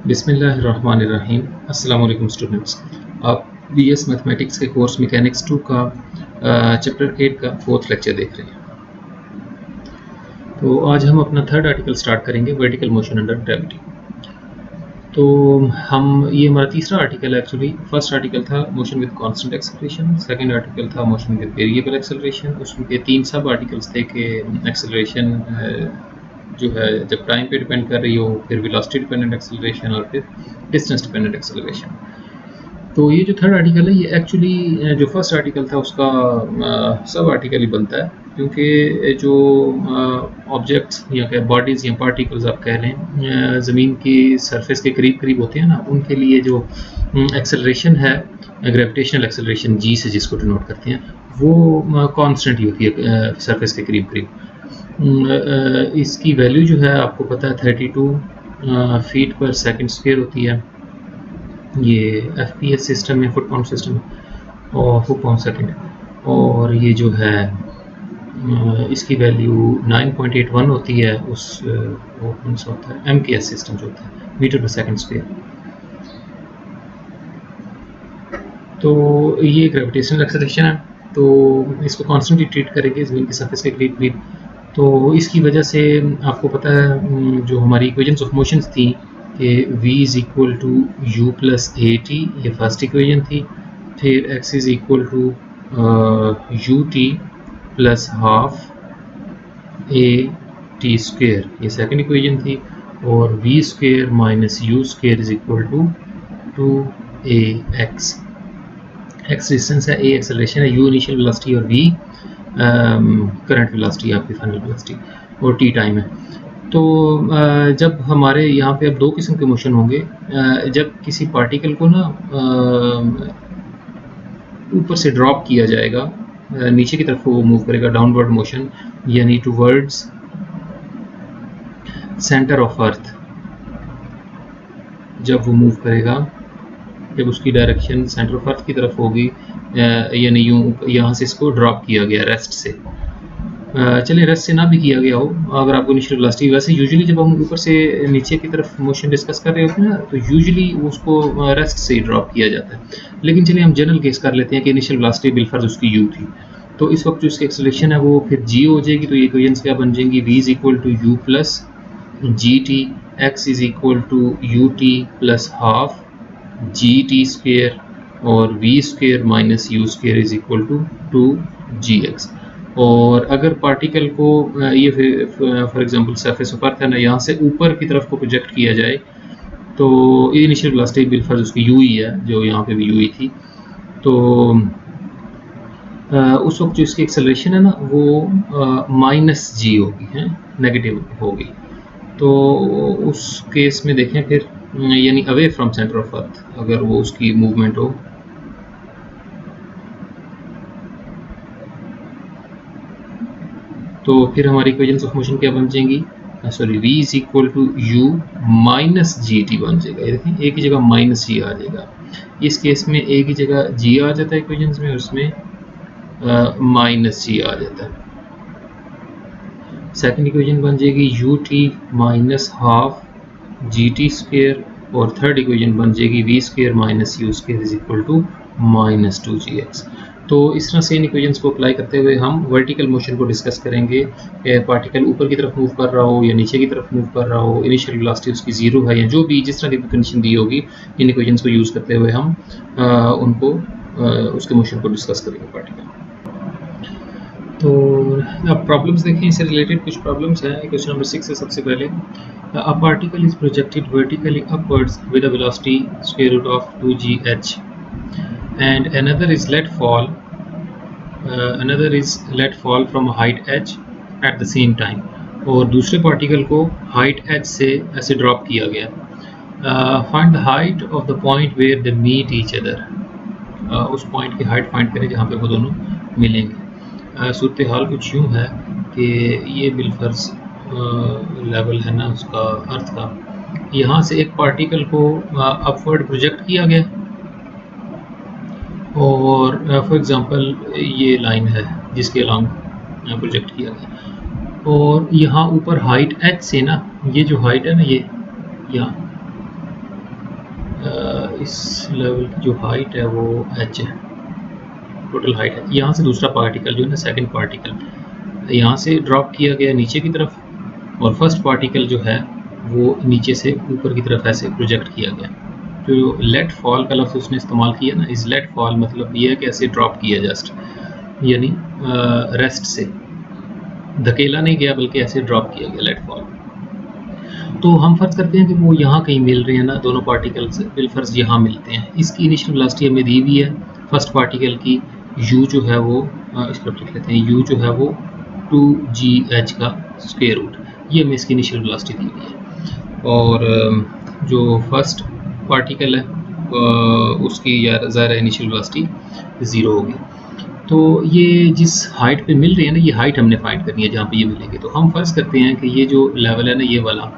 बिस्मिल्लाहिर्रहमानिर्रहीम। अस्सलाम वालेकुम स्टूडेंट्स। आप बीएस मैथमेटिक्स के कोर्स मैकेनिक्स 2 का चैप्टर 8 का 4th लेक्चर देख रहे हैं। तो आज हम अपना थर्ड आर्टिकल स्टार्ट करेंगे, वर्टिकल मोशन अंडर ग्रेविटी। तो ये हमारा तीसरा आर्टिकल है। एक्चुअली फर्स्ट आर्टिकल था motion with constant acceleration, second article था मोशन विद वेरिएबल एक्सेलरेशन। उसके 3 सब आर्टिकल्स थे कि एक्सेलरेशन जो है जब टाइम पे डिपेंड कर रही हो, फिर वेलोसिटी डिपेंडेंट एक्सेलरेशन और फिर डिस्टेंस डिपेंडेंट एक्सेलरेशन। तो ये जो थर्ड आर्टिकल है ये एक्चुअली जो फर्स्ट आर्टिकल था उसका सब आर्टिकल ही बनता है, क्योंकि जो ऑब्जेक्ट्स या क्या बॉडीज़ या पार्टिकल्स आप कह लें ज़मीन की सरफेस के करीब करीब होते हैं ना, उनके लिए जो एक्सेलरेशन है, ग्रेविटेशनल एक्सेलरेशन जी से जिसको डिनोट करते हैं, वो कांस्टेंट ही होती है सरफेस के करीब करीब। इसकी वैल्यू जो है आपको पता है 32 फीट पर सेकंड स्क्वायर होती है। ये FPS सिस्टम है, फुट पाउंड सिस्टम और फुट पाउंड सेकंड। और ये जो है इसकी वैल्यू 9.81 होती है। वो कौन सा होता है, MKS सिस्टम जो होता है, मीटर पर सेकंड स्क्वायर। तो ये ग्रेविटेशनल एक्सेलरेशन है, तो इसको कॉन्स्टेंटली ट्रीट करेंगे ज़मीन की सरफेस के करीब करीब। तो इसकी वजह से आपको पता है जो हमारी इक्वेशंस ऑफ मोशंस थी कि v is equal to u plus A T, ये फर्स्ट इक्वेशन थी। फिर x is equal to U T plus half A T square, ये सेकंड इक्वेशन थी। और v square minus you square is equal to A X. X distance है, A acceleration है, U initial velocity और v current velocity आपकी final velocity और T time है। तो जब हमारे यहाँ पे अब दो किस्म के मोशन होंगे, जब किसी पार्टिकल को ना ऊपर से ड्रॉप किया जाएगा, नीचे की तरफ वो मूव करेगा, डाउनवर्ड मोशन, यानी टूवर्ड्स सेंटर ऑफ अर्थ जब वो मूव करेगा, जब उसकी डायरेक्शन सेंटर ऑफ अर्थ की तरफ होगी, यानी यूँ यहाँ से इसको ड्रॉप किया गया रेस्ट से। चलिए रेस्ट से ना भी किया गया हो, अगर आपको इनिशियल वेलोसिटी, वैसे यूजुअली जब हम ऊपर से नीचे की तरफ मोशन डिस्कस कर रहे होते हैं ना, तो यूजुअली उसको रेस्ट से ही ड्रॉप किया जाता है। लेकिन चलिए हम जनरल केस कर लेते हैं कि इनिशियल वेलोसिटी बिलफर्ज उसकी u थी, तो इस वक्त जो उसकी एक्सेलरेशन है वो फिर g हो जाएगी। तो ये इक्वेशंस क्या बन जाएंगी, v is equal to u plus g t, x is equal to U T plus half g t square, और v square minus you square is equal to g x. और अगर पार्टिकल को ये for example surface of earth है ना, यहाँ से ऊपर की तरफ को प्रोजेक्ट किया जाए, तो इनिशियल वेलोसिटी बिलफर्ज उसकी यू ही है, जो यहाँ पे भी यू ही थी। तो उस वक्त जो इसकी एक्सेलरेशन है ना वो माइनस जी होगी, है नेगेटिव होगी। तो उस केस में देखें फिर, यानी away from centre of earth अगर वो उसकी मूवमेंट हो, तो फिर हमारी इक्वेशंस ऑफ मोशन क्या बन जाएंगी, sorry v is equal to u minus g t बन जाएगा। ये देखें एक ही जगह माइनस जी आ जाएगा, इस केस में एक ही जगह g आ जाता है इक्वेशंस में, उसमें माइनस जी आ जाता है। सेकंड इक्वेशन बन जाएगी u t minus half g t square, और थर्ड इक्वेशन बन जाएगी v square minus you square is equal to minus two g x. तो इस तरह से इन इक्वेशंस को अप्लाई करते हुए हम वर्टिकल मोशन को डिस्कस करेंगे। पार्टिकल ऊपर की तरफ मूव कर रहा हो या नीचे की तरफ मूव कर रहा हो, इनिशियल वेलोसिटी उसकी जीरो है या जो भी जिस तरह की कंडीशन दी होगी, इन इक्वेशंस को यूज़ करते हुए हम उसके मोशन को डिस्कस करेंगे पार्टिकल। तो अब प्रॉब्लम्स देखें, इससे रिलेटेड कुछ प्रॉब्लम्स हैं। क्वेश्चन नंबर 6 है सबसे पहले, a particle is projected vertically upwards with a velocity square root of 2gh and another is let fall from a height h at the same time। और दूसरे particle को height h से ऐसे drop किया गया। Find the height of the point where they meet each other. उस point की height find करें जहाँ पे वो दोनों मिलेंगे। सूरत हाल कुछ यूँ है कि ये बिलफर्ज लेवल है ना उसका अर्थ का, यहाँ से एक पार्टिकल को अपवर्ड प्रोजेक्ट किया गया, और फॉर एग्जांपल ये लाइन है जिसके अलॉन्ग प्रोजेक्ट किया गया, और यहाँ ऊपर हाइट h से ना, ये जो हाइट है ना, ये यहाँ इस लेवल की जो हाइट है वो h है, टोटल हाइट है। यहाँ से दूसरा पार्टिकल जो है ना, सेकंड पार्टिकल यहाँ से ड्रॉप किया गया नीचे की तरफ, और फर्स्ट पार्टिकल जो है वो नीचे से ऊपर की तरफ ऐसे प्रोजेक्ट किया गया। जो लेट फॉल का लफ्ज़ उसने इस्तेमाल किया ना, इस लेट फॉल मतलब ये है कि ऐसे ड्रॉप किया जस्ट, यानी रेस्ट से धकेला नहीं गया बल्कि ऐसे ड्रॉप किया गया, लेट फॉल। तो हम फर्ज करते हैं कि वो यहाँ कहीं मिल रहे हैं ना, दोनों पार्टिकल्स बिलफर्ज यहाँ मिलते हैं। इसकी इनिशियल वेलोसिटी हमें दी हुई है फर्स्ट पार्टिकल की, u जो है वो इस पर लिख लेते हैं, u जो है वो 2gh का स्क्वायर रूट, ये हमें इसकी इनिशियल वेलोसिटी दी हुई है। और जो फर्स्ट पार्टिकल है उसकी यार ज़ाहिर इनिशियल वेलोसिटी 0 होगी। तो ये जिस हाइट पे मिल रही है ना, ये हाइट हमने फाइंड करनी है जहाँ पे ये मिलेंगे। तो हम फर्ज करते हैं कि ये जो लेवल है ना, ये वाला,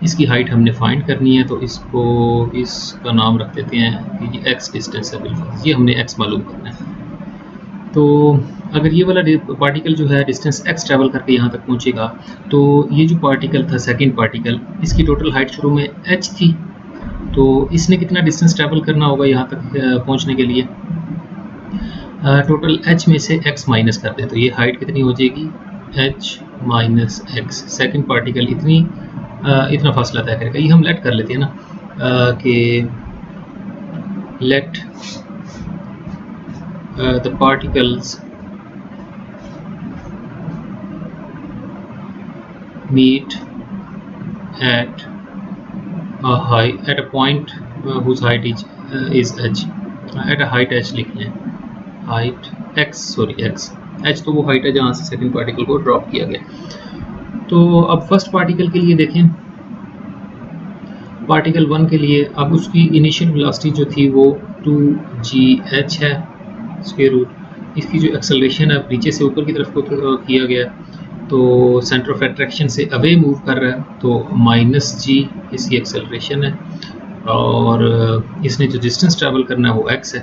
इसकी हाइट हमने फाइंड करनी है। तो इसको, इसका नाम रख देते हैं कि ये x डिस्टेंस है, बिल्कुल ये हमने x मालूम करना है। तो अगर ये वाला पार्टिकल जो है डिस्टेंस x ट्रैवल करके यहाँ तक पहुँचेगा, तो ये जो पार्टिकल था सेकंड पार्टिकल, इसकी टोटल हाइट शुरू में h थी, तो इसने कितना डिस्टेंस ट्रैवल करना होगा यहाँ तक पहुँचने के लिए? टोटल h में से x माइनस कर दें तो ये हाइट कितनी हो जाएगी, h minus x। Second particle इतना फासला तय करेगा। ये हम लेट कर लेते हैं ना कि let the particles meet at a point whose height is h, at a height h लिख लें, हाइट x तो वो हाइट है जहाँ से सेकंड पार्टिकल को ड्रॉप किया गया। तो अब फर्स्ट पार्टिकल के लिए देखें, पार्टिकल 1 के लिए अब उसकी इनिशियल वेलोसिटी जो थी वो 2gh है स्क्वायर रूट। इसकी जो एक्सेलरेशन है नीचे से ऊपर की तरफ को किया गया, तो सेंटर ऑफ अट्रैक्शन से अवे मूव कर रहा है, तो -g इसकी एक्सेलरेशन है, और इसने जो डिस्टेंस ट्रैवल करना है वो x है।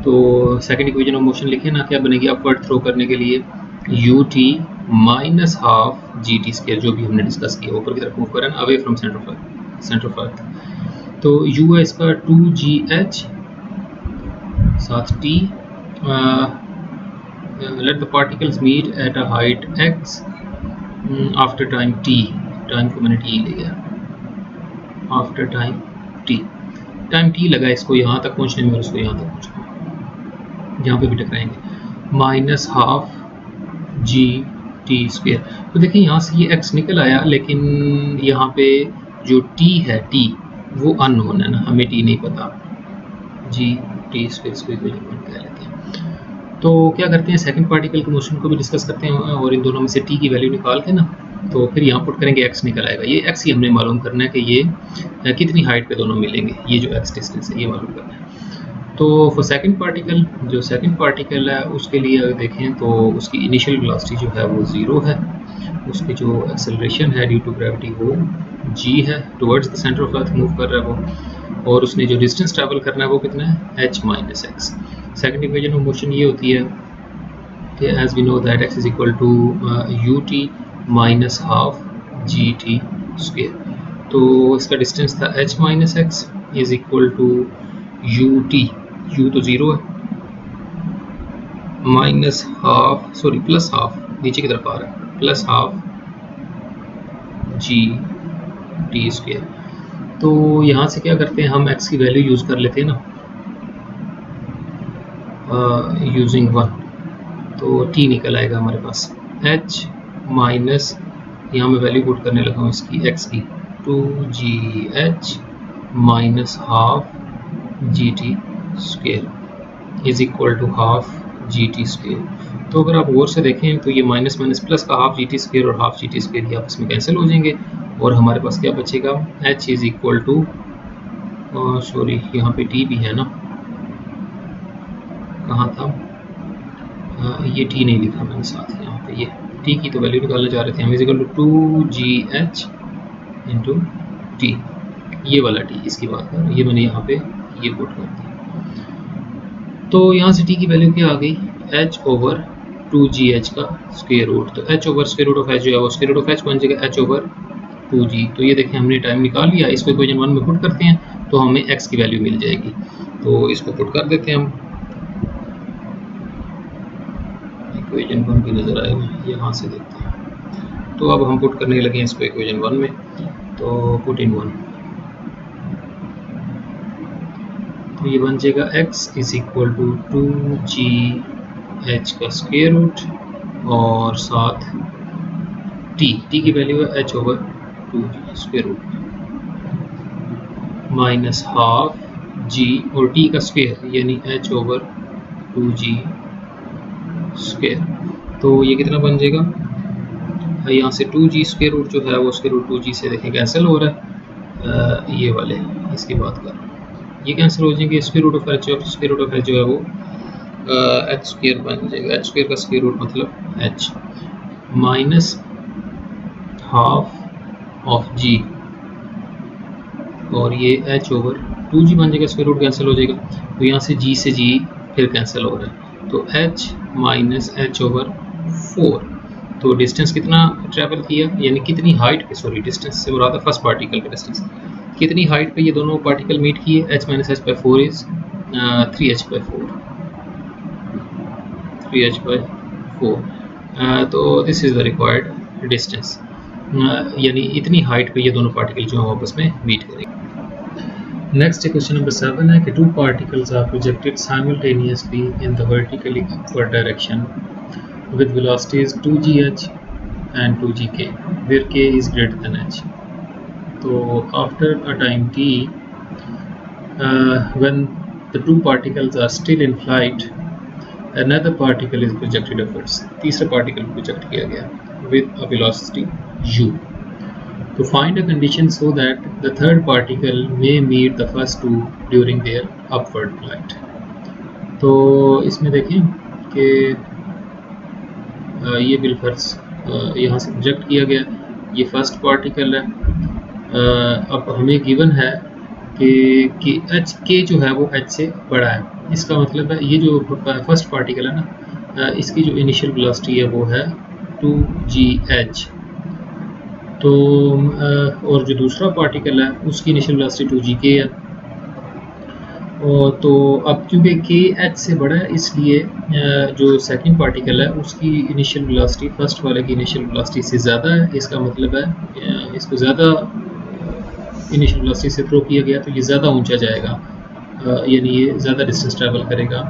तो सेकंड इक्वेशन ऑफ मोशन लिखे ना, क्या बनेगी अपवर्ड थ्रो करने के लिए ut minus half gt square, जो भी हमने डिस्कस किया, ऊपर की तरफ मूव कर रहा है away from centre of earth. तो u है इसका 2gh साथ t, let the particles meet at a height x after time t, time को मैंने t ले गया, आफ्टर टाइम t लगा इसको यहाँ तक पहुँचने में और उसको यहाँ तक पहुँचने में, जहाँ पे भी टकराएंगे, minus half g t square. तो देखिए यहाँ से ये x निकल आया, लेकिन यहाँ पे जो t है, t वो अननोन है ना, हमें t नहीं पता, जी टी स्क्वायर कह लेते हैं। तो क्या करते हैं, सेकंड पार्टिकल के मोशन को भी डिस्कस करते हैं, और इन दोनों में से t की वैल्यू निकाल के ना, तो फिर यहाँ पुट करेंगे, x निकल आएगा। ये x ही हमने मालूम करना है कि ये कितनी हाइट पे दोनों मिलेंगे, ये जो x डिस्टेंस है ये मालूम करना है। तो फॉर सेकंड पार्टिकल, जो सेकंड पार्टिकल है उसके लिए अगर देखें तो उसकी इनिशियल वेलोसिटी जो है वो 0 है, उसकी जो एक्सेलरेशन है ड्यू टू ग्रेविटी वो g है, towards the centre of earth move कर रहा है वो, और उसने जो डिस्टेंस ट्रैवल करना है वो कितना है, h minus x. Second equation of motion ये होती है कि as we know that x is equal to ut minus half g t square. तो इसका डिस्टेंस था h minus x is equal to u तो 0 है, minus half, sorry plus half, नीचे की तरफ आ रहा है, plus half g t square. तो यहाँ से क्या करते हैं, हम x की वैल्यू यूज़ कर लेते हैं ना, यूजिंग 1, तो t निकल आएगा हमारे पास, h माइनस, यहाँ मैं वैल्यू पुट करने लगा हूँ इसकी x की, 2gh minus half g t square is equal to half g t square. तो अगर आप गौर से देखें तो ये माइनस माइनस प्लस का हाफ जी टी स्क्वायर और हाफ जी टी स्क्वायर ये आपस में कैंसिल हो जाएंगे, और हमारे पास क्या बचेगा, h is equal to, sorry यहाँ पे t भी है ना, कहाँ था, ये t नहीं लिखा मैंने साथ, यहाँ पे ये t की तो वैल्यू निकालने जा रहे थे हम, is equal to 2gh into t, ये वाला t इसकी बात कर रहा हूँ, ये मैंने यहाँ पे ये पुट कर दिया। तो यहाँ से t की वैल्यू क्या आ गई, h ओवर 2gh का स्क्वायर रूट, तो h over square root of h जो है वो स्क्वायर रूट ऑफ h बन जाएगा h ओवर 2g। तो ये देखें हमने टाइम निकाल लिया, इसको इक्वेशन 1 में पुट करते हैं, तो हमें x की वैल्यू मिल जाएगी। तो इसको पुट कर देते हैं हम, इक्वेशन 1 भी नज़र आएगा, यहाँ से देखते हैं। तो अब हम पुट करने लगे हैं इसको इक्वेशन 1 में, तो पुट इन 1, तो ये बन जाएगा x is equal to 2gh का स्क्वायर रूट और साथ t की वैल्यू है h over 2g square root minus half g और t का स्क्वायर यानी h ओवर 2g स्क्वायर। तो ये कितना बन जाएगा, यहाँ से 2g स्क्वायर रूट जो है वो स्क्वायर रूट 2g से देखें कैंसिल हो रहा है, ये वाले इसकी बात कर, ये कैंसिल हो जाएंगे। Square root of h, square root of h जो है वो एच स्क्वायर बन जाएगा, एच स्क्वायर का स्क्वायर रूट मतलब h minus half of g और ये एच ओवर 2g बन जाएगा, स्क्वायर रूट कैंसिल हो जाएगा। तो यहाँ से g से g फिर कैंसिल हो रहा है, तो h माइनस एच ओवर 4। तो डिस्टेंस कितना ट्रैवल किया, यानी कितनी हाइट पे, सॉरी डिस्टेंस से मुराद है फर्स्ट पार्टिकल का डिस्टेंस, कितनी हाइट पे ये दोनों पार्टिकल मीट किए, h minus H by 4 is 3h by 4, 3h by 4। तो this is the required distance, यानी इतनी हाइट पे ये दोनों पार्टिकल जो हैं आपस में मीट करेंगे। नेक्स्ट क्वेश्चन नंबर 7 है कि two particles are projected simultaneously in the vertically upward direction with velocities 2gh and 2gk where k is greater than h. So after a time t, when the two particles are still in flight, another particle is projected upwards. तीसरा particle project किया गया with a velocity u. To find a condition so that the third particle may meet the first two during their upward flight. तो इसमें देखें कि ये बिलफर्ज यहाँ से प्रोजेक्ट किया गया, ये फर्स्ट पार्टिकल है। अब हमें गिवन है कि एच के जो है वो एच से बड़ा है, इसका मतलब है ये जो फर्स्ट पार्टिकल है ना, इसकी जो इनिशियल वेलोसिटी है वो है 2gh। तो और जो दूसरा पार्टिकल है उसकी इनिशियल वेलोसिटी 2gk है। तो अब क्योंकि के एच से बड़ा है इसलिए जो सेकंड पार्टिकल है उसकी इनिशियल वेलोसिटी फर्स्ट वाले की इनिशियल वेलोसिटी से ज़्यादा है। इसका मतलब है इसको ज़्यादा इनिशियल वेलोसिटी से थ्रो किया गया तो ये ज़्यादा ऊंचा जाएगा, यानी ये ज़्यादा डिस्टेंस ट्रैवल करेगा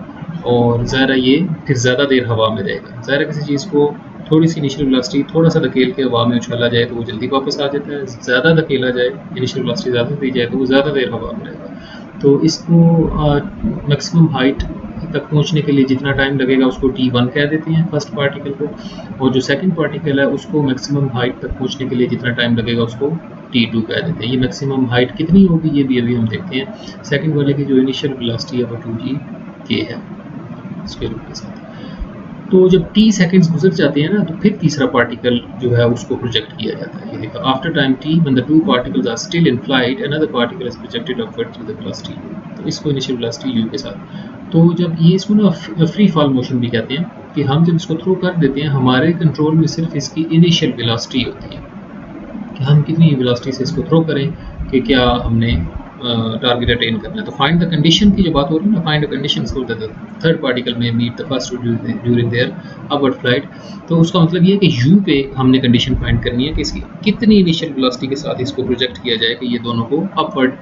और ज़ाहिर ये फिर ज़्यादा देर हवा में रहेगा। ज़ाहिर किसी चीज़ को थोड़ी सी इनिशियल वेलोसिटी थोड़ा सा धकेल के हवा में उछाला जाए तो वो जल्दी वापस आ जाता है, ज़्यादा धकेला जाए इनिशियल वेलोसिटी ज़्यादा दी जाए तो वो ज़्यादा देर हवा में रहेगा। तो इसको मैक्सिमम हाइट तक पहुंचने के लिए जितना टाइम लगेगा उसको t1 कह देते हैं फर्स्ट पार्टिकल को, और जो सेकंड पार्टिकल है उसको मैक्सिमम हाइट तक पहुंचने के लिए जितना टाइम लगेगा उसको t2 कह देते हैं। ये मैक्सिमम हाइट कितनी होगी ये भी अभी हम देखते हैं। सेकंड वाले की जो इनिशियल वेलोसिटी है वो 2gk है स्क्वायर रूट के साथ। तो जब t सेकंड्स गुजर जाते हैं ना तो फिर तीसरा पार्टिकल जो है उसको प्रोजेक्ट किया जाता है। ये देखो, after time t when the two particles are still in flight another particle is projected upward through the velocity u। तो इसको इनिशियल वेलोसिटी u के साथ। तो जब ये इसको ना फ्री फॉल मोशन भी कहते हैं कि हम जब इसको थ्रो कर देते हैं हमारे कंट्रोल में सिर्फ इसकी इनिशियल वेलोसिटी होती है कि हम कितनी वेलोसिटी से इसको थ्रो करें कि क्या हमने टारगेट अटेन करना है। तो फाइंड द कंडीशन की जो बात हो रही है ना, find the condition so that the third particle में meet the first during their upward flight. तो उसका मतलब ये है कि u पे हमने कंडीशन फाइंड करनी है कि इसकी कितनी इनिशियल वेलोसिटी के साथ इसको प्रोजेक्ट किया जाए कि ये दोनों को अपवर्ड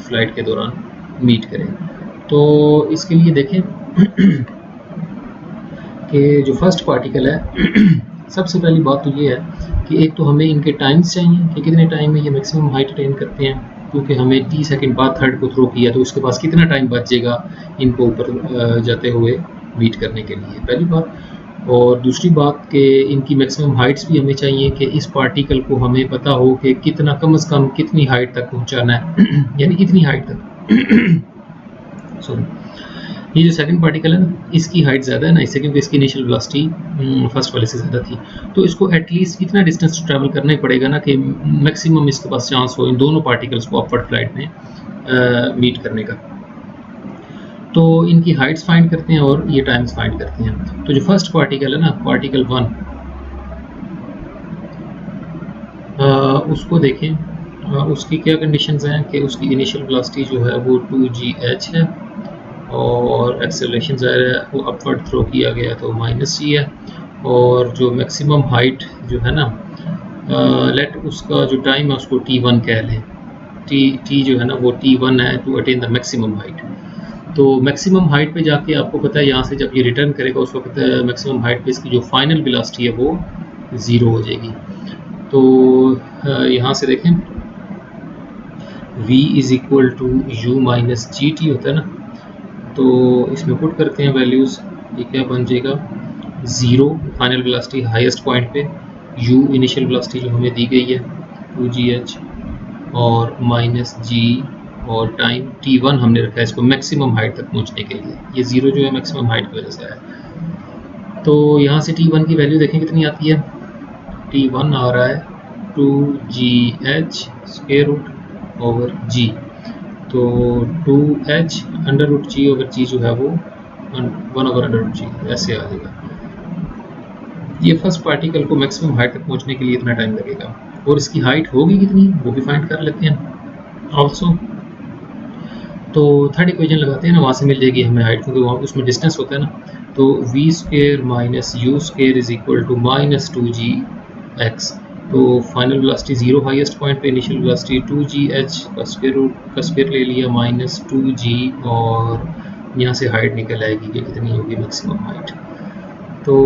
फ्लाइट के दौरान मीट करें। तो इसके लिए देखें कि जो फर्स्ट पार्टिकल है सबसे पहली बात तो ये है कि एक तो हमें इनके टाइम्स चाहिए कि कितने टाइम में ये मैक्सिमम हाइट अटेन करते हैं, क्योंकि हमें t सेकंड बाद थर्ड को थ्रो किया तो उसके पास कितना टाइम बचेगा इनको ऊपर जाते हुए मीट करने के लिए, पहली बात। और दूसरी बात कि इनकी मैक्सिमम हाइट्स भी हमें चाहिए कि इस पार्टिकल को हमें पता हो कि कितना कम से कम कितनी हाइट तक पहुंचाना है यानी इतनी हाइट तक सॉरी ये जो सेकंड पार्टिकल है ना इसकी हाइट ज़्यादा है ना इससे, क्योंकि इसकी इनिशियल वेलोसिटी फर्स्ट वाले से ज़्यादा थी। तो इसको एटलीस्ट इतना डिस्टेंस ट्रैवल करना ही पड़ेगा ना कि मैक्सिमम इसके पास चांस हो इन दोनों पार्टिकल्स को अपवर्ड फ्लाइट में मीट करने का। तो इनकी हाइट्स फाइंड करते हैं और ये टाइम्स फाइंड करते हैं। तो जो फर्स्ट पार्टिकल है ना पार्टिकल 1 उसको देखें उसकी क्या कंडीशंस हैं कि उसकी इनिशियल वेलोसिटी जो है वो 2gh है और एक्सेलरेशन ज़ाहिर है वो अपवर्ड थ्रो किया गया तो -g है, और जो मैक्सिमम हाइट जो है ना लेट उसका जो टाइम है उसको t1 कह लें। t जो है ना वो t1 है to attain the maximum height. तो मैक्सिमम हाइट पे जाके आपको पता है यहाँ से जब ये रिटर्न करेगा उस वक्त मैक्सिमम हाइट पे इसकी जो फाइनल वेलोसिटी है वो 0 हो जाएगी। तो यहाँ से देखें v is equal to u minus g t होता है ना, तो इसमें पुट करते हैं वैल्यूज़। ये क्या बन जाएगा 0 फाइनल वेलोसिटी हाईएस्ट पॉइंट पे, u इनिशियल वेलोसिटी जो हमें दी गई है 2gh और माइनस g और टाइम t1 हमने रखा है इसको मैक्सिमम हाइट तक पहुंचने के लिए। ये 0 जो है मैक्सिमम हाइट की वजह से है। तो यहाँ से t1 की वैल्यू देखें कितनी आती है। t1 आ रहा है 2gh square root over g, तो 2h under root g over g जो है वो 1 ओवर अंडर रूट g ऐसे आ जाएगा। ये फर्स्ट पार्टिकल को मैक्सिमम हाइट तक पहुंचने के लिए इतना टाइम लगेगा, और इसकी हाइट होगी कितनी वो भी फाइंड कर लेते हैं ऑल्सो। तो थर्ड इक्वेशन लगाते हैं ना, वहाँ से मिल जाएगी हमें हाइट, क्योंकि वहाँ उसमें डिस्टेंस होता है ना। तो v square minus you square is equal to minus 2gx। तो फाइनल वेलोसिटी 0 हाईएस्ट पॉइंट पे, इनिशियल वेलोसिटी 2gh का स्क्वायर रूट का स्क्वायर ले लिया माइनस 2g, और यहाँ से हाइट निकल आएगी कि कितनी होगी मैक्सिमम हाइट। तो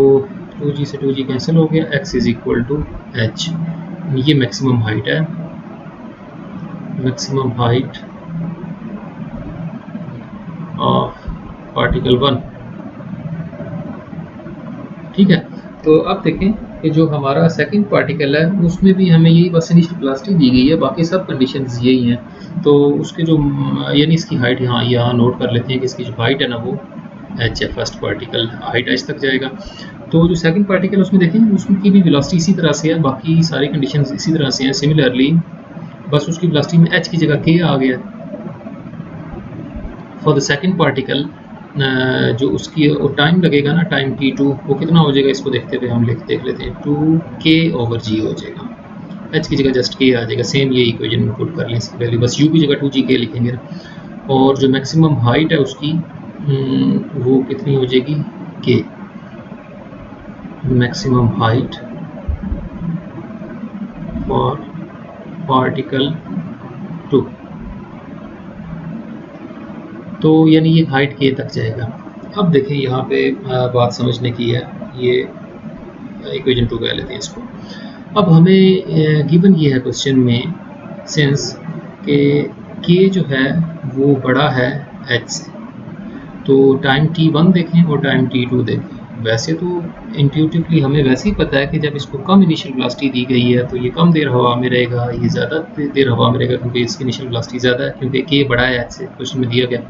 2g से 2g कैंसिल हो गया, x is equal to h। ये मैक्सिमम हाइट है, मैक्सिमम हाइट ऑफ पार्टिकल 1। ठीक है, तो अब देखें कि जो हमारा सेकंड पार्टिकल है उसमें भी हमें यही बस इनिशियल वेलोसिटी दी गई है, बाकी सब कंडीशंस यही हैं। तो उसके जो यानी इसकी हाइट यहाँ नोट कर लेते हैं कि इसकी जो हाइट है ना वो h है। फर्स्ट पार्टिकल हाइट h तक जाएगा। तो जो सेकंड पार्टिकल उसमें देखें उसकी भी वेलोसिटी इसी तरह से है, बाकी सारी कंडीशंस इसी तरह से हैं सिमिलरली, बस उसकी वेलोसिटी में h की जगह k आ गया। फॉर द सेकंड पार्टिकल जो उसकी टाइम लगेगा ना, टाइम t2 वो कितना हो जाएगा, इसको देखते हुए हम देख लेते हैं 2k ओवर g हो जाएगा। h की जगह जस्ट k आ जाएगा। सेम ये इक्वेशन में पुट कर लें इसकी वैल्यू, बस u की जगह 2gk लिखेंगे ना। और जो मैक्सिमम हाइट है उसकी वो कितनी हो जाएगी k, maximum height for particle 2। तो यानी ये हाइट के तक जाएगा। अब देखें यहाँ पे बात समझने की है, ये इक्वेशन 2 कह लेते हैं इसको। अब हमें गिवन ये है क्वेश्चन में सेंस के जो है वो बड़ा है h से, तो टाइम t1 देखें और टाइम t2 देखें। वैसे तो इंट्यूटिवली हमें वैसे ही पता है कि जब इसको कम इनिशियल वेलोसिटी दी गई है तो ये कम देर हवा में रहेगा, ये ज़्यादा देर हवा में रहेगा क्योंकि इसकी इनिशियल वेलोसिटी ज़्यादा है, क्योंकि k बड़ा है h से, क्वेश्चन में दिया गया।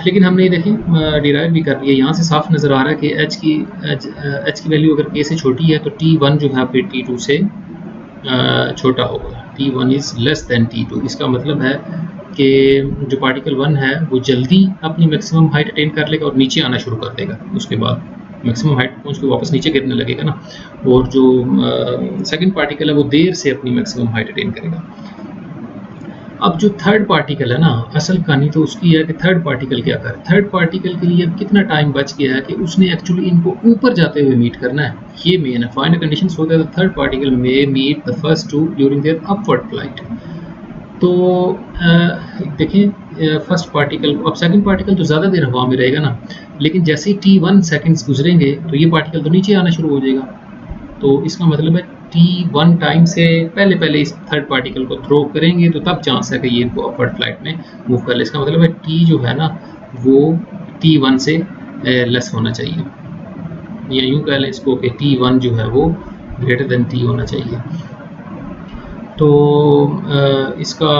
लेकिन हमने ये देखें डिराइव भी कर लिया, यहाँ से साफ नज़र आ रहा है कि h की वैल्यू अगर k से छोटी है तो t1 जो है फिर t2 से छोटा होगा। t1 is less than t2। इसका मतलब है कि जो पार्टिकल 1 है वो जल्दी अपनी मैक्सिमम हाइट अटेन कर लेगा और नीचे आना शुरू कर देगा, उसके बाद मैक्सिमम हाइट पहुंच के वापस नीचे गिरने लगेगा ना। और जो सेकंड पार्टिकल है वो देर से अपनी मैक्सिमम हाइट अटेन करेगा। अब जो थर्ड पार्टिकल है ना, असल कहानी तो उसकी है कि थर्ड पार्टिकल क्या करे। थर्ड पार्टिकल के लिए अब कितना टाइम बच गया है कि उसने एक्चुअली इनको ऊपर जाते हुए मीट करना है, ये मेन है। फाइनल कंडीशंस होता है the third particle may meet the first two during their upward flight. तो देखें फर्स्ट पार्टिकल, अब सेकंड पार्टिकल तो ज़्यादा देर हवा में रहेगा ना, लेकिन जैसे ही t1 सेकंड्स गुजरेंगे तो ये पार्टिकल तो नीचे आना शुरू हो जाएगा। तो इसका मतलब है t1 टाइम से पहले इस थर्ड पार्टिकल को थ्रो करेंगे तो तब चांस है कि ये इनको अपवर्ड फ्लाइट में मूव कर ले। इसका मतलब है t जो है ना वो t1 से लेस होना चाहिए, या यूँ कह लें इसको कि t1 जो है वो ग्रेटर देन t होना चाहिए। तो इसका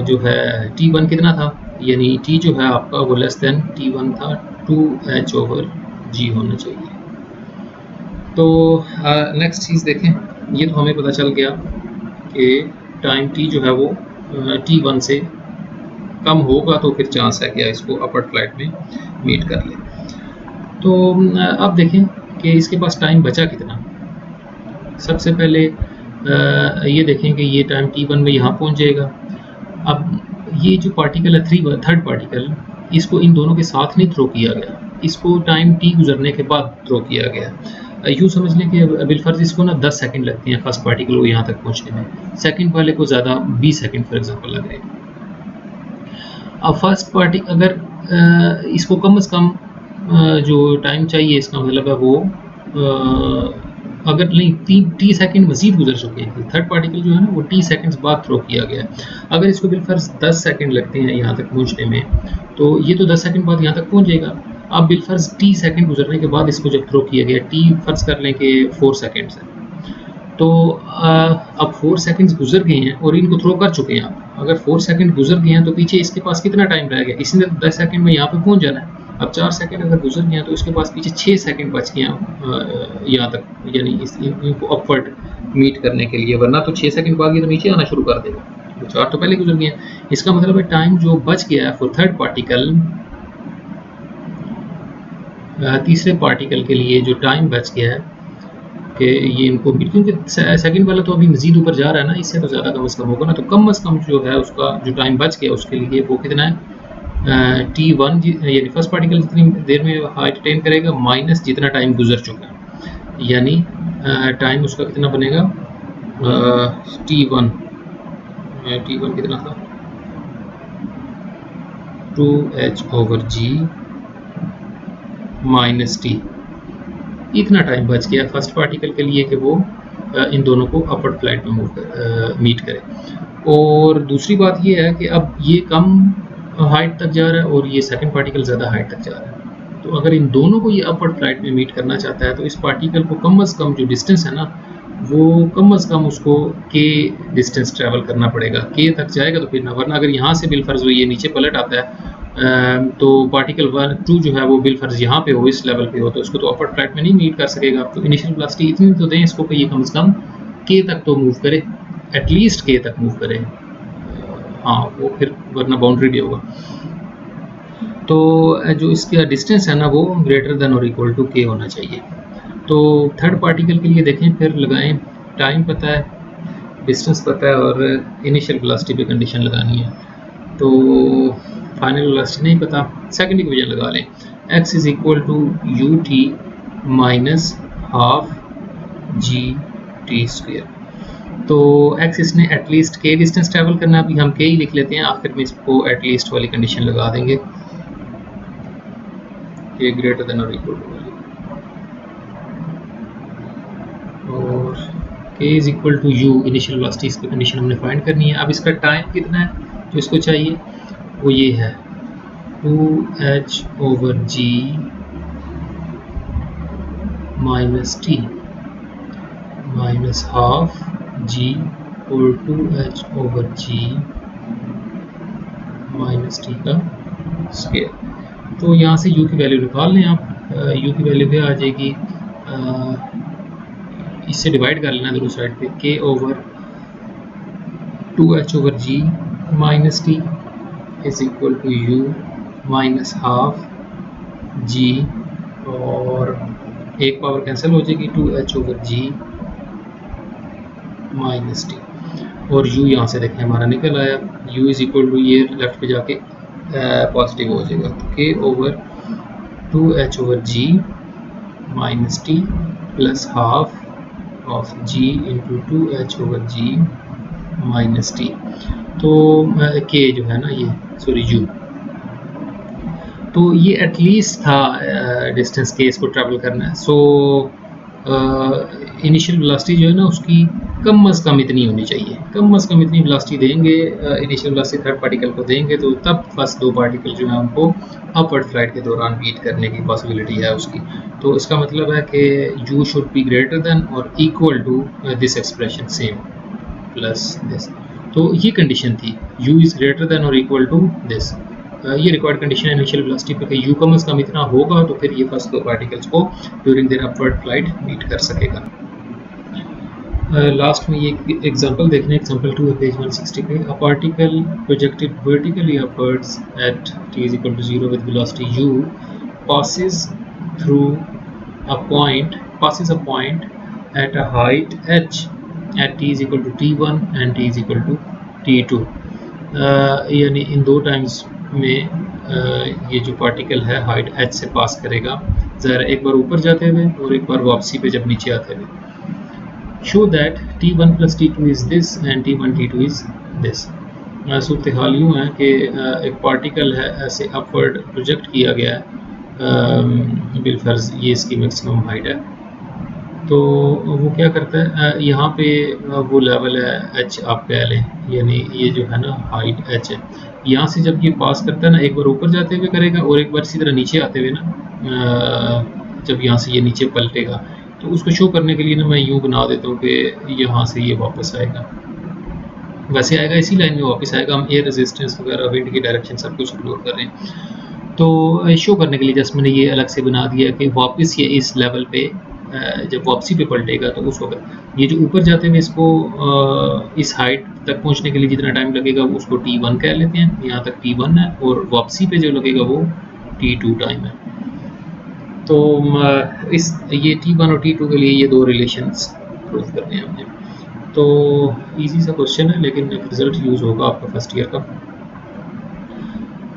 जो है t1 कितना था, यानी t जो है आपका वो लेस देन t1 था, 2h ओवर g होना चाहिए। तो नेक्स्ट चीज़ देखें, ये तो हमें पता चल गया कि टाइम t जो है वो t1 से कम होगा तो फिर चांस है कि इसको अपवर्ड फ्लाइट में मीट कर ले। तो अब देखें कि इसके पास टाइम बचा कितना। सबसे पहले ये देखें कि ये टाइम t1 में यहाँ पहुँच जाएगा। अब ये जो पार्टिकल है थर्ड पार्टिकल, इसको इन दोनों के साथ नहीं थ्रो किया गया, इसको टाइम t गुजरने के बाद थ्रो किया गया। यूँ समझ लें कि बिलफर्ज इसको ना 10 सेकंड लगते हैं फर्स्ट पार्टिकल को यहाँ तक पहुँचने में, सेकंड वाले को ज़्यादा 20 सेकंड फॉर एग्जांपल लग रहे हैं। अब फर्स्ट पार्टी अगर इसको कम से कम जो टाइम चाहिए, इसका मतलब है वो अगर नहीं टी सेकंड मजीद गुजर चुके हैं, थर्ड पार्टिकल जो है ना वो टी सेकंड्स बाद थ्रो किया गया है। अगर इसको बिलफर्ज 10 सेकंड लगते हैं यहाँ तक पहुँचने में, तो ये तो 10 सेकंड बाद यहाँ तक पहुँच जाएगा। अब बिलफर्ज टी सेकंड गुजरने के बाद इसको जब थ्रो किया गया, टी फर्ज कर लें कि 4 सेकंड्स है, तो अब 4 सेकंड्स गुजर गए हैं और इनको थ्रो कर चुके हैं आप। अगर 4 सेकंड गुजर गए हैं तो पीछे इसके पास कितना टाइम रह गया, इसने 10 सेकंड में यहाँ पे पहुँच जाना है। अब 4 सेकंड अगर गुजर गए हैं तो इसके पास पीछे 6 सेकंड बच गए हैं यहाँ तक, यानी इनको अपवर्ड मीट करने के लिए, वरना तो 6 सेकंड बाद ये तो नीचे आना शुरू कर देगा, तो 4 तो पहले गुजर गए हैं। इसका मतलब है टाइम जो बच गया है फॉर थर्ड पार्टिकल, तीसरे पार्टिकल के लिए जो टाइम बच गया है कि ये इनको, क्योंकि सेकंड वाला तो अभी मजीद ऊपर जा रहा है ना, इससे तो ज़्यादा कम से कम होगा ना, तो कम से कम जो है उसका जो टाइम बच गया उसके लिए वो कितना है, t1 यानी फर्स्ट पार्टिकल जितनी देर में हाइट अटेन करेगा माइनस जितना टाइम गुजर चुका है, यानी टाइम उसका कितना बनेगा, t1 कितना था, 2h/g माइनस टी, इतना टाइम बच गया फर्स्ट पार्टिकल के लिए कि वो इन दोनों को अपवर्ड फ्लाइट में मीट करे। और दूसरी बात ये है कि अब ये कम हाइट तक जा रहा है और ये सेकंड पार्टिकल ज़्यादा हाइट तक जा रहा है, तो अगर इन दोनों को ये अपवर्ड फ्लाइट में मीट करना चाहता है तो इस पार्टिकल को कम से कम जो डिस्टेंस है ना, वो कम से कम उसको के डिस्टेंस ट्रैवल करना पड़ेगा, के तक जाएगा तो फिर ना, वरना अगर यहाँ से बिलफर्ज वो ये नीचे पलट आता है तो पार्टिकल 2 जो है वो बिलफर्ज यहाँ पे हो, इस लेवल पे हो, तो इसको तो अपवर्ड फ्लाइट में नहीं मीट कर सकेगा। तो इनिशियल वेलोसिटी इतनी तो दें इसको कि ये कम से कम के तक तो मूव करे, एटलीस्ट के तक मूव करे, हाँ वो फिर वरना बाउंड्री भी होगा। तो जो इसका डिस्टेंस है ना वो ग्रेटर देन और इक्वल टू के होना चाहिए। तो थर्ड पार्टिकल के लिए देखें, फिर लगाएं, टाइम पता है, डिस्टेंस पता है और इनिशियल वेलोसिटी पे कंडीशन लगानी है, तो फाइनल वेलोसिटी नहीं पता, सेकेंड इक्वेशन लगा लें, x is equal to you t minus half g t square. तो x इसने एटलीस्ट के डिस्टेंस ट्रैवल करना, अभी हम के ही लिख लेते हैं, आखिर में इसको एटलीस्ट वाली कंडीशन लगा देंगे, के ग्रेटर देन और इक्वल टू, और k is equal to u initial velocity, इसकी कंडीशन हमने फाइंड करनी है। अब इसका टाइम कितना है जो इसको चाहिए, वो ये है 2h/g minus T minus half g और 2h/g माइनस टी का स्क्वायर। तो यहाँ से u की वैल्यू निकाल लें आप, u की वैल्यू क्या आ जाएगी, इससे डिवाइड कर लेना दोनों साइड पे, k ओवर 2h/g minus t is equal to u minus half g, और एक पावर कैंसिल हो जाएगी 2h/g माइनस टी, और u यहाँ से देखें हमारा निकल आया, u इज इक्वल टू ये लेफ्ट पे जाके पॉजिटिव हो जाएगा, तो k ओवर 2h/g minus T plus half of g into 2h/g minus T. तो k जो है ना ये, सॉरी u, तो ये एटलीस्ट था डिस्टेंस के इसको ट्रैवल करना है। सो इनिशियल वेलोसिटी जो है ना उसकी कम से कम इतनी होनी चाहिए, कम से कम इतनी वेलोसिटी देंगे, इनिशियल वेलोसिटी थर्ड पार्टिकल को देंगे तो तब फर्स्ट दो पार्टिकल जो है उनको अपवर्ड फ्लाइट के दौरान बीट करने की पॉसिबिलिटी है उसकी। तो इसका मतलब है कि u should be greater than और equal to this expression same plus this. तो ये कंडीशन थी, u इज़ ग्रेटर देन और इक्वल टू दिस, ये रिक्वायर्ड कंडीशन है इनिशियल वेलोसिटी पे कि u कम से कम इतना होगा तो फिर ये फर्स्ट दो पार्टिकल्स को during their upward flight meet कर सकेगा। लास्ट में ये एग्जांपल देखने, एग्जांपल 2 है पेज 160 पे, a particle projected vertically upwards at t is equal to 0 विद वेलोसिटी u passes through a point at a height h at t is equal to T1 and t is equal to T2, यानी इन दो times में ये जो particle है height h से पास करेगा, ज़रा एक बार ऊपर जाते हुए और एक बार वापसी पे जब नीचे आते हुए। Show that T1 plus T2 is this and T1 T2 is this. सूरत हाल यूँ है कि एक पार्टिकल है ऐसे अपवर्ड प्रोजेक्ट किया गया है बिलफर्ज, ये इसकी मैक्सिमम हाइट है। तो वो क्या करता है, यहाँ पे वो लेवल है h आप कह लें, यानी ये जो है ना हाइट h है, यहाँ से जब ये पास करता है ना, एक बार ऊपर जाते हुए करेगा और एक बार इसी तरह नीचे आते हुए ना, जब यहाँ से ये नीचे पलटेगा तो उसको शो करने के लिए ना मैं यूँ बना देता हूँ कि यहाँ से ये वापस आएगा, वैसे आएगा इसी लाइन में वापस आएगा। हम एयर रेजिस्टेंस वगैरह, विंड की डायरेक्शन सब कुछ इग्नोर कर रहे हैं। तो शो करने के लिए जस्ट मैंने ये अलग से बना दिया कि वापस ये इस लेवल पे जब वापसी पे पलटेगा तो उस वक्त ये जो ऊपर जाते हुए इसको इस हाइट तक पहुंचने के लिए जितना टाइम लगेगा उसको T1 कह लेते हैं, यहाँ तक T1 है, और वापसी पे जो लगेगा वो T2 टाइम है। तो इस ये T1 और T2 के लिए ये दो रिलेशंस प्रूव करने हैं हमने। तो इजी सा क्वेश्चन है, लेकिन एक रिजल्ट यूज़ होगा आपका फर्स्ट ईयर का,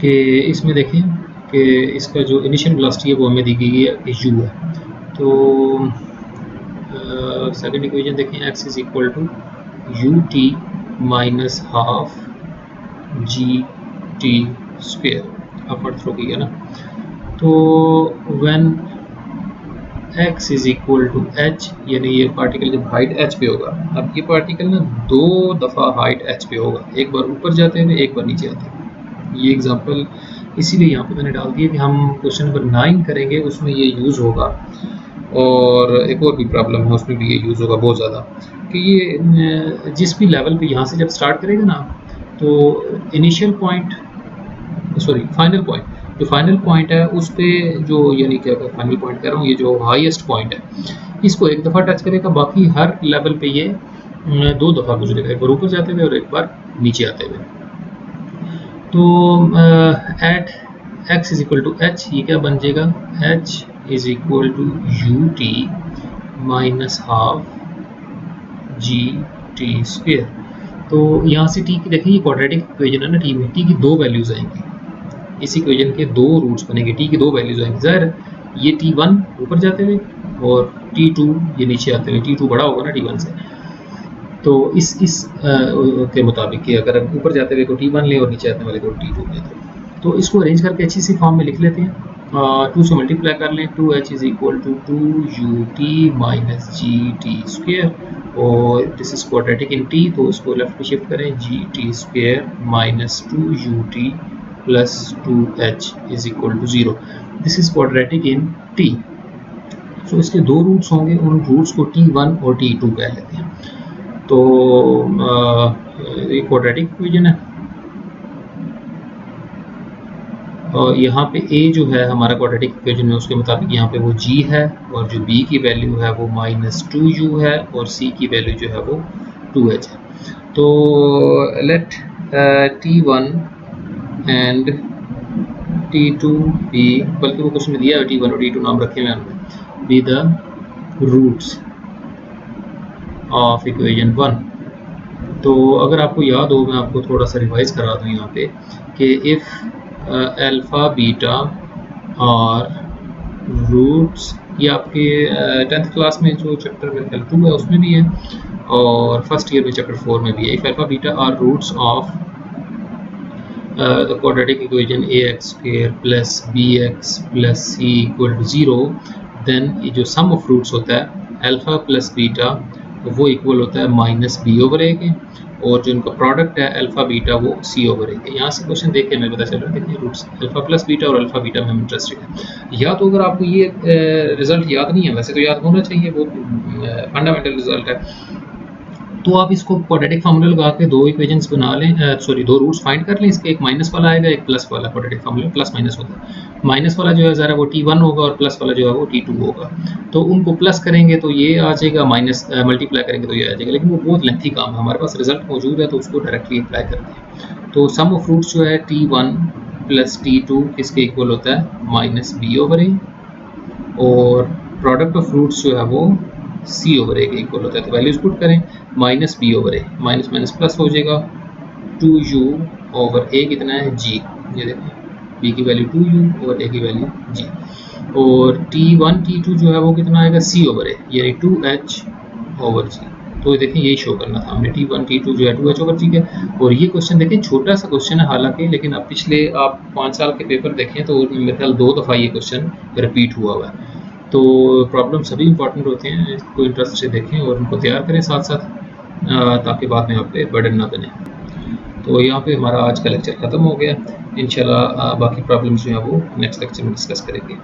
कि इसमें देखें कि इसका जो इनिशियल वेलोसिटी है वो हमें दी गई है कि u है। तो सेकंड इक्वेशन देखें, x is equal to ut minus half gt square, upward throw किया ना। तो when x is equal to h, यानी ये पार्टिकल जब हाइट h पे होगा, अब ये पार्टिकल ना दो दफ़ा हाइट h पे होगा, एक बार ऊपर जाते हुए एक बार नीचे आते हुए। ये एग्जांपल इसीलिए यहाँ पे मैंने डाल दिया कि हम क्वेश्चन नंबर 9 करेंगे उसमें ये यूज़ होगा, और एक और भी प्रॉब्लम है उसमें भी ये यूज़ होगा बहुत ज़्यादा, कि ये जिस भी लेवल पे यहाँ से जब स्टार्ट करेगा ना, तो initial point, sorry final point, जो फाइनल पॉइंट है उस पर जो, यानी क्या फाइनल पॉइंट कह रहा हूँ, ये जो हाईएस्ट पॉइंट है इसको एक दफ़ा टच करेगा, बाकी हर लेवल पे ये दो दफ़ा गुजरेगा, एक बार ऊपर जाते हुए और एक बार नीचे आते हुए। तो at x is equal to h, ये क्या बन जाएगा, h is equal to ut minus half gt square. तो यहाँ से t की देखिए, ये क्वाड्रेटिक इक्वेशन है ना, t में t की दो वैल्यूज आएंगी, इस इक्वेशन के दो रूट्स बनेंगे, t की दो वैल्यूज आएंगी, ज़ाहिर ये t1 ऊपर जाते हुए और t2 ये नीचे आते हुए, t2 बड़ा होगा ना t1 से। तो इस के मुताबिक कि अगर ऊपर जाते हुए को T1 ले और नीचे आने वाले को T2 ले, तो इसको अरेंज करके अच्छी सी फॉर्म में लिख लेते हैं। 2 से मल्टीप्लाई कर लें, 2h is equal to 2ut minus gt square, और this is quadratic in t, तो इसको लेफ्ट पे शिफ्ट करें, gt square minus 2ut plus 2h is equal to 0। This is quadratic in t। तो इसके दो रूट्स होंगे, उन रूट्स को T1 और T2 कह लेते हैं। तो एक क्वाड्रेटिक इक्वेशन है, और यहाँ पे a जो है हमारा क्वाड्रेटिक इक्वेशन में उसके मुताबिक यहाँ पे वो g है, और जो b की वैल्यू है वो माइनस 2u है, और c की वैल्यू जो है वो 2h है। तो late T1 and T2 B, बल्कि वो क्वेश्चन में दिया है T1 और T2 नाम रखे हुए हैं, be the roots of equation 1। तो अगर आपको याद हो, मैं आपको थोड़ा सा रिवाइज करा दूँ यहाँ पे कि इफ़ अल्फ़ा बीटा और रूट्स, ये आपके 10th क्लास में जो चैप्टर में L2 है उसमें भी है, और फर्स्ट ईयर में चैप्टर 4 में भी है। If alpha beta are roots of the quadratic equation ax square plus bx plus c equal to 0, then ये जो सम ऑफ रूट्स होता है अल्फ़ा प्लस बीटा वो इक्वल होता है माइनस बी ओवर ए के, और जो इनका प्रोडक्ट है अल्फ़ा बीटा वो सी ओवर ए के। यहाँ से क्वेश्चन देख के हमें पता चल रहा है, देखिए रूट्स अल्फ़ा प्लस बीटा और अल्फ़ा बीटा में हम इंटरेस्टेड हैं। या तो अगर आपको ये रिजल्ट याद नहीं है, वैसे तो याद होना चाहिए, वो फंडामेंटल रिजल्ट है, तो आप इसको क्वाड्रेटिक फार्मूला लगा के दो इक्वेशंस बना लें, सॉरी दो रूट्स फाइंड कर लें। इसके एक माइनस वाला आएगा, एक प्लस वाला। क्वाड्रेटिक फार्मूला प्लस माइनस होता है। माइनस वाला जो है ज़रा वो T1 होगा और प्लस वाला जो है वो T2 होगा। तो उनको प्लस करेंगे तो ये आ जाएगा, माइनस मल्टीप्लाई करेंगे तो ये आ जाएगा, लेकिन वो बहुत लेंथी काम है। हमारे पास रिजल्ट मौजूद है तो उसको डायरेक्टली अप्लाई करते हैं। तो सम ऑफ रूट्स जो है T1 प्लस T2 किसके इक्वल होता है, माइनस बी ओवर ए, और प्रोडक्ट ऑफ रूट्स जो है वो सी ओवर ए के इक्वल होता है। तो वैल्यूज पुट करें, माइनस बी ओवर ए, माइनस माइनस प्लस हो जाएगा, 2u ओवर ए कितना है जी, ये देखें b की वैल्यू 2u ओवर ए की वैल्यू g, और t1 t2 जो है वो कितना आएगा c ओवर ए यानी 2h ओवर g। तो देखें यही शो करना था हमने, t1 t2 जो है 2h ओवर g है। और ये क्वेश्चन देखें छोटा सा क्वेश्चन है हालांकि, लेकिन अब पिछले आप 5 साल के पेपर देखें तो मेरे ख्याल 2 दफ़ा ये क्वेश्चन रिपीट हुआ हुआ है। तो प्रॉब्लम सभी इंपॉर्टेंट होते हैं, इसको इंटरेस्ट से देखें और उनको तैयार करें साथ साथ, ताकि बाद में आप पे बर्डन ना बने। तो यहाँ पे हमारा आज का लेक्चर ख़त्म हो गया। इंशाल्लाह बाकी प्रॉब्लम्स जो हैं वो नेक्स्ट लेक्चर में डिस्कस करेंगे।